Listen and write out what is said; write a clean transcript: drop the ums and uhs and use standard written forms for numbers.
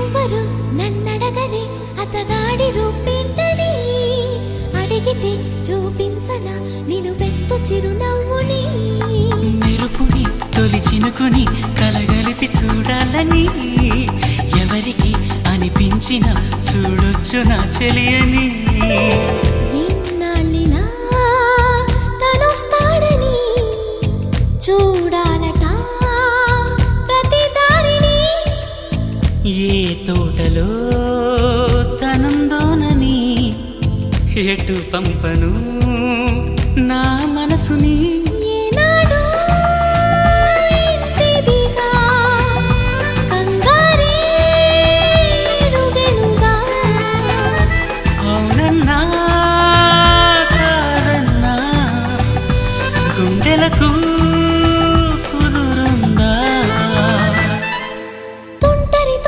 ఎవ్వరు నన్నడగని అతగాడి రూపేంటని అడిగితే చూపించనా నిలువెత్తు చిరునవ్వుని మెరుపుని తొలి చినుకుని కలగలిపి చూడాలని ఎవరికి అనిపించిన చూడొచ్చు నా చెలియని ఎన్నాళ్ళినా తనొస్తాడని చూడాలట ప్రతి దారిని ఏ తోటలో తనందోనని ఎటు పంపను నా మనసుని